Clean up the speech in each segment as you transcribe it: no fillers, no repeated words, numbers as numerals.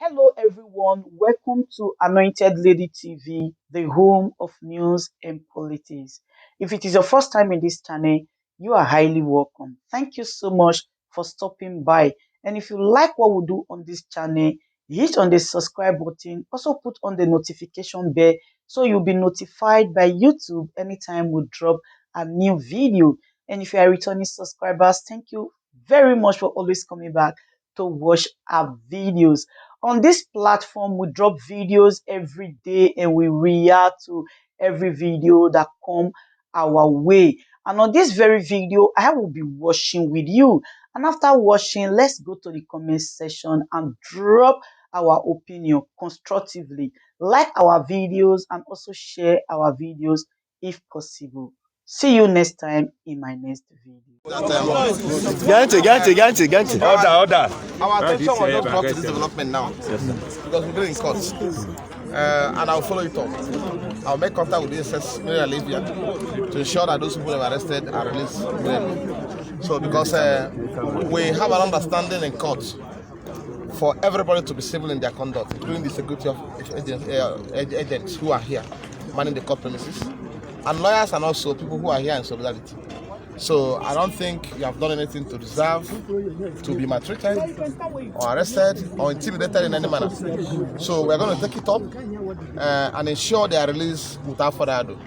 Hello, everyone. Welcome to Anointed Lady TV, the home of news and politics. If it is your first time in this channel, you are highly welcome. Thank you so much for stopping by. And if you like what we do on this channel, hit on the subscribe button. Also put on the notification bell so you'll be notified by YouTube anytime we drop a new video. And if you are returning subscribers, thank you very much for always coming back to watch our videos. On this platform, we drop videos every day and we react to every video that come our way. And on this very video, I will be watching with you. And after watching, let's go to the comment section and drop our opinion constructively. Like our videos and also share our videos if possible. See you next time in my next video. Order. Our attention will not brought to this development now. Yes, because we're doing courts. And I'll follow it up. I'll make contact with the SS Libya to ensure that those people who are arrested are released immediately. So, because we have an understanding in court for everybody to be civil in their conduct, including the security of agents who are here manning the court premises, and lawyers and also people who are here in solidarity. So I don't think you have done anything to deserve to be maltreated or arrested or intimidated in any manner. So we're going to take it up and ensure they are released without further ado.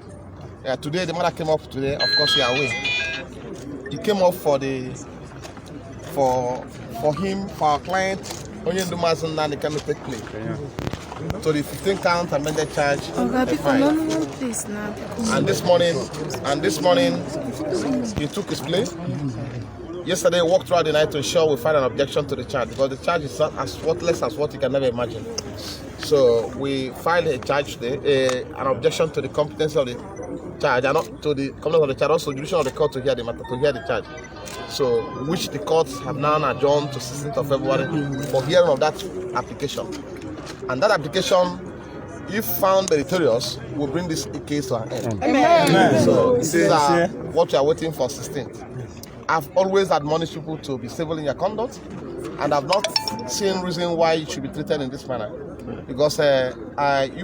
Today the matter came up today, of course, you are aware. It came up for our client, only the mason and the can take place. So the 15 count amended charge. And this morning, he took his place. Yesterday, we walked throughout the night to ensure we find an objection to the charge because the charge is as worthless as what you can never imagine. So we filed a charge today, an objection to the competence of the charge, and not to the competence of the charge, also jurisdiction of the court to hear the matter, to hear the charge. So, which the courts have now adjourned to 16th of February for hearing of that application. And that application, if found meritorious, will bring this case to an end. Amen. So this is what we are waiting for 16th. I've always admonished people to be civil in your conduct, and I've not seen reason why you should be treated in this manner. Because you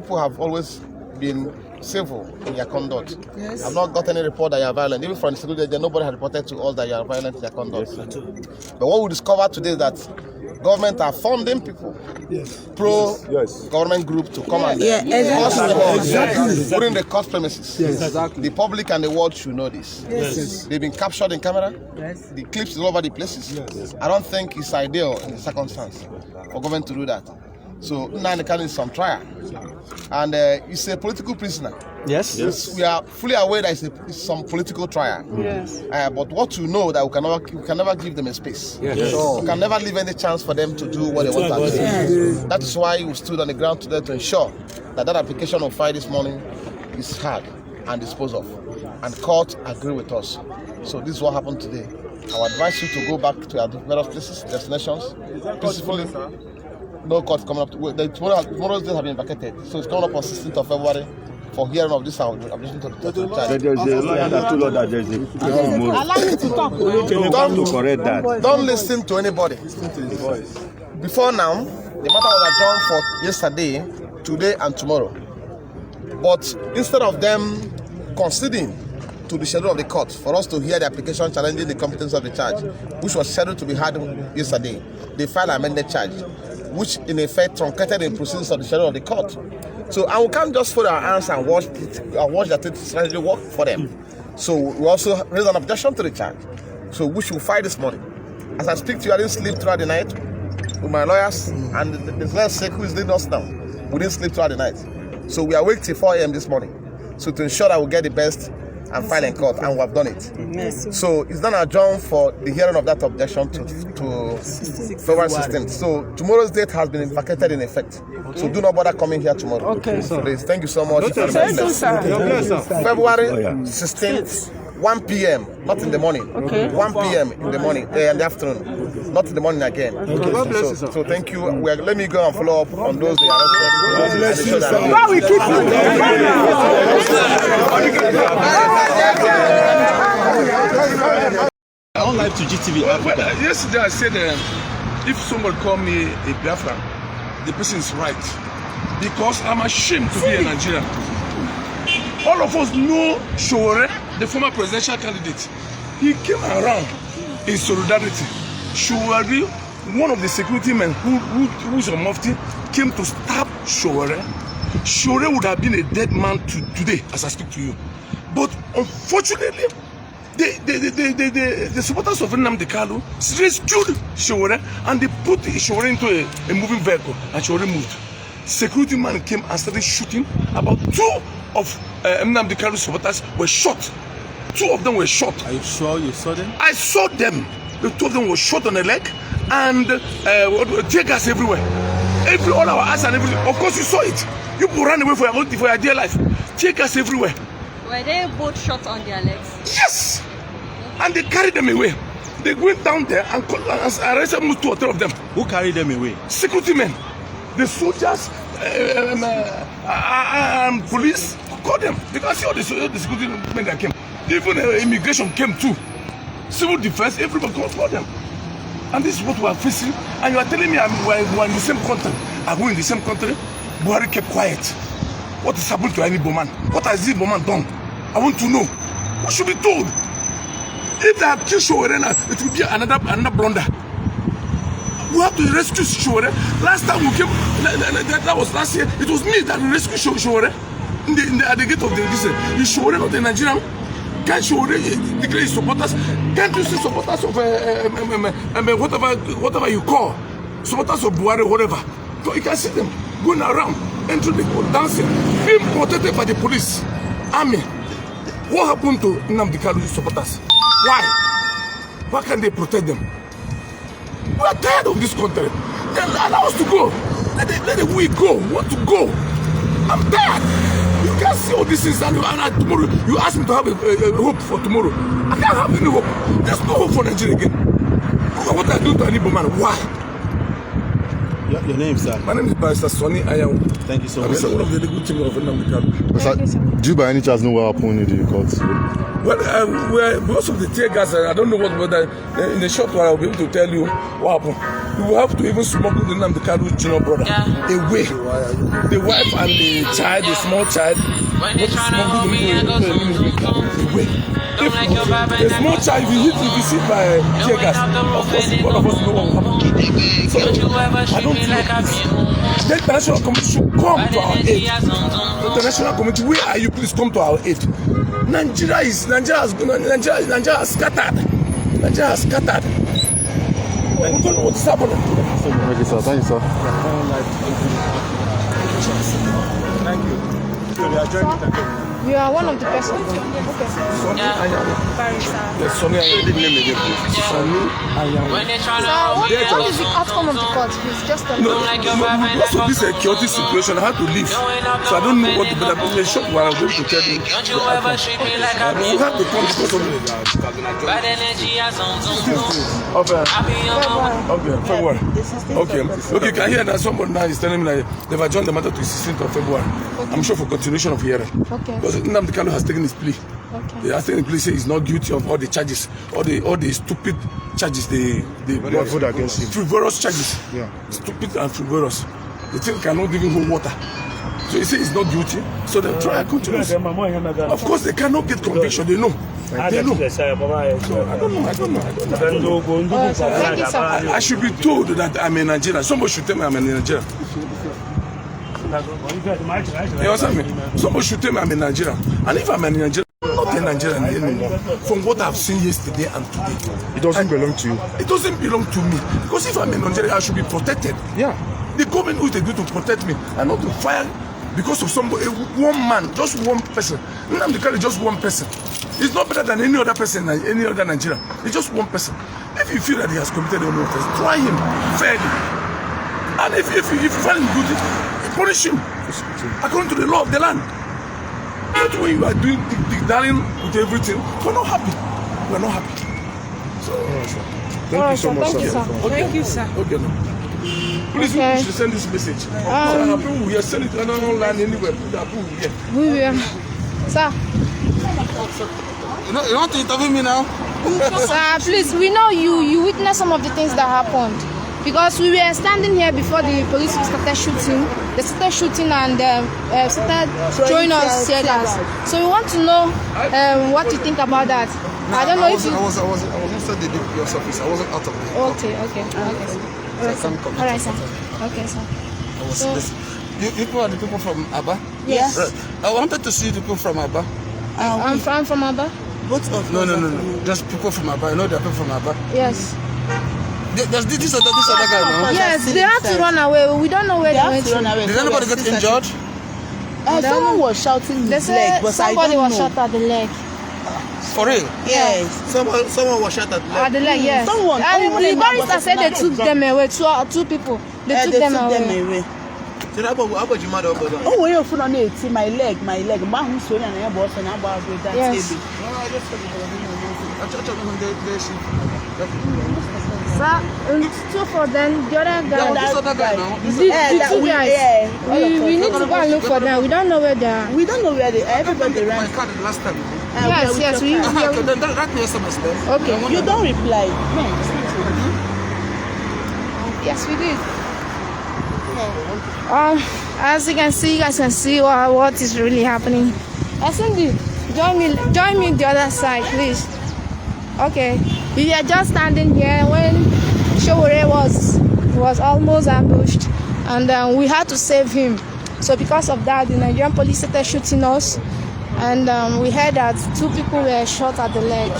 people have always been civil in your conduct. Yes. I've not got any report that you are violent. Even from the security, nobody has reported to us that you are violent in your conduct. Yes. But what we discovered today is that government are funding people, pro-government group to come and put in the court premises. Yes. Exactly. The public and the world should know this. Yes. They've been captured in camera. Yes. The clips all over the places. Yes. I don't think it's ideal in the circumstance for government to do that. So Nnamdi is on trial, and he's a political prisoner. Yes. We are fully aware that it's some political trial. Yes. But what you know that we can never give them a space. Yes. So we can never leave any chance for them to do what they want to do. Yes. That is why we stood on the ground today to ensure that application of file this morning is heard and disposed of, and court agree with us. So this is what happened today. I would advise you to go back to our various places, destinations, peacefully. No court coming up. Tomorrow's date have been vacated, so it's coming up on 16th of February for hearing of this application to the charge. There's a lawyer that told us that there's a correct that. Don't listen to anybody. Before now, the matter was adjourned for yesterday, today, and tomorrow. But instead of them conceding to the schedule of the court for us to hear the application challenging the competence of the charge, which was scheduled to be heard yesterday, they filed an amended charge, which in effect truncated the proceedings of the schedule of the court. So, and we can't just fold our hands and watch that strategy work for them. So we also raised an objection to the charge, so which we'll file this morning. As I speak to you, I didn't sleep throughout the night with my lawyers, and the lawyer's sake who is leading us now, we didn't sleep throughout the night. So we are awake till 4 a.m. this morning, so to ensure that we get the best and file in court, and we have done it. Yes. So it's done adjourned for the hearing of that objection to February 16th. So tomorrow's date has been vacated in effect. Okay. So do not bother coming here tomorrow. Okay. Please, thank you so much. February 16th, 1 p.m. not in the morning. Okay. 1 p.m. in the morning, in the afternoon, not in the morning again. Okay. So thank you. Let me go and follow up on those they arrested. Now we keep on live to GTV Africa. Yesterday I said if someone called me a Biafran, the person is right. Because I'm ashamed to be a Nigerian. All of us know Shøt, the former presidential candidate. He came around in solidarity. Shøt, one of the security men who's a mufti, came to stab Shøt. Shøt would have been a dead man today as I speak to you. But unfortunately, the supporters of Nnamdi Kanu rescued Shøt and they put Shøt into a moving vehicle and Shøt moved. Security man came and started shooting. About 2 of Nnamdi Kanu's supporters were shot. 2 of them were shot. Are you sure you saw them? I saw them. The 2 of them were shot on the leg and tear gas everywhere. All our eyes and everything. Of course, you saw it. You ran away for your dear life. Tear gas everywhere. Were they both shot on their legs? Yes. And they carried them away. They went down there and arrested 2 or 3 of them. Who carried them away? Security men. The soldiers and police caught them. Because see all the security men that came. Even immigration came too. Civil defense, everybody caught them. And this is what we are facing. And you are telling me we're in the same country. Are we in the same country? Buhari kept quiet. What has happened to any Boman? What has this Boman done? I want to know. We should be told. If they have killed Shøt, it will be another blunder. We have to rescue Shøt. Last time we came, that was last year. It was me that rescued Shøt at the gate of the visit. Is Shøt not a Nigerian? Can't Shøt declare his supporters? Can't you see supporters of whatever you call supporters of Buhari, whatever? So you can see them going around, entering the court, dancing, being protected by the police, army. What happened to Nnamdi Kanu's supporters? Why? Why can't they protect them? We are tired of this country. Then allow us to go. Let we go. We want to go. I'm tired. You can't see all these things and tomorrow you ask me to have a hope for tomorrow. I can't have any hope. There's no hope for Nigeria again. Look at what I do to an Igbo man. Why? Your name, sir? My name is Barrister Sonny Ejiofor. Thank you so much. I'm one of the good team of Nnamdi Kanu. Do you by any chance know what happened in the court? Well, because of the tear gas, I don't know what, but in the short while I'll be able to tell you what happened. We will have to even smuggle the Nnamdi Kanu junior brother away. The wife and the child, the small child, we have to smuggle them away. If the small child, if you see by tear gas, of course, all of us know what will happen. So, I don't think this. The international community should come to our aid. The international community, where are you? Please come to our aid. Nigeria has scattered. Nigeria has scattered. We don't know what is happening. Thank you, sir. Thank you, sir. Thank you. You are one of the persons. Okay. Sonny Ejiofor. Yes, Sonny Ejiofor. Sonny Ejiofor. Sir, what is the outcome of the court? Please just tell me. Because of this chaotic situation, I had to leave. So I don't know what to do. I'm in a shop where I'm going to tell you. We have to come because of it. Okay, February. Okay, can I hear that somebody now is telling me that they've adjourned the matter to 16th of February. I'm sure for continuation of hearing. Okay. Because Nnamdi Kanu has taken his plea. Okay. He has taken his plea, say he's not guilty of all the charges, all the stupid charges they vote against him. Frivolous charges. Yeah. Stupid and frivolous. The thing cannot even hold water. So he says he's not guilty. So the trial continues. Of course, they cannot get conviction. They know. They know. So I don't know. Thank you, sir. I should be told that I'm a Nigerian. Somebody should tell me I'm a Nigerian. You understand me? Somebody should tell me I'm a Nigerian. And if I'm a Nigerian, I'm not a Nigerian anymore. From what I've seen yesterday and today. It doesn't belong to you. It doesn't belong to me. Because if I'm a Nigerian, I should be protected. Yeah. The government who is they do to protect me and not to fire because of somebody, one man, just one person. Nnamdi Kanu is just one person. He's not better than any other person, any other Nigerian. He's just one person. If you feel that he has committed any offense, try him fairly. And if you find him guilty, punish him according to the law of the land. Not when you are doing dick-darling with everything. We're not happy. We're not happy. So, Thank you so much, Thank you, sir. sir. Thank you, sir. okay, no. Please, Okay. we should send this message. People will hear, send it online anywhere. People will hear. We will. Sir. You want to interview me now? Sir, please, we know you witnessed some of the things that happened. because we were standing here before the police started shooting. They started shooting and started throwing us tear gas. So we want to know what you think about that. No, I don't know if you... I was inside the DPS office. I wasn't out of the Okay. Alright, sir. Alright, sir. Okay, sir. So, You people are the people from Aba? yes. Right. I wanted to see the people from Aba. I'm from Aba. Both of No. Just people from Aba. I know there are people from Aba. Yes. There's this other guy now. Yes, they had to run away. We don't know where they went to. Did anybody get injured? Someone was shouting They his leg, said but somebody I don't was know. shot at the leg. For real? Yes. Someone was shot at the leg. At the leg, yes. Someone- And someone the in barrister Abuja said they said took them away. Two people. They took them away. So how about your mother? Oh, when you put on it, see my leg. My who's showing and I was and I was with that Yes. baby. Sir, two for them. The other guy. This other guy now. The two guys. We need to go and look for them. We don't know where they are. We don't know where they everybody My ran. card the last time. Yes, we Okay, then write me SMS then. Okay. You don't reply. No. Yes, we did. As you guys can see what is really happening. Cindy, join me the other side, please. Okay, we are just standing here when Shøt was almost ambushed, and we had to save him. So because of that, the Nigerian police started shooting us, and we heard that 2 people were shot at the leg.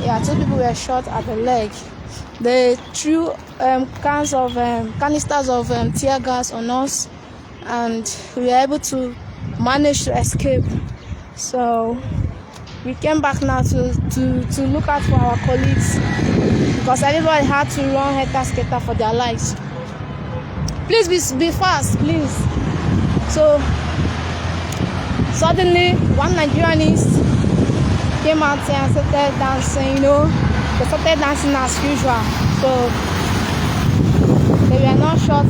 Yeah, 2 people were shot at the leg. They threw canisters of tear gas on us, and we were able to manage to escape. So we came back now to look out for our colleagues, because everybody had to run head-to-head for their lives. Please be fast, please. So suddenly one Nigerianist came out here and started dancing, They started dancing as usual. So they were not shot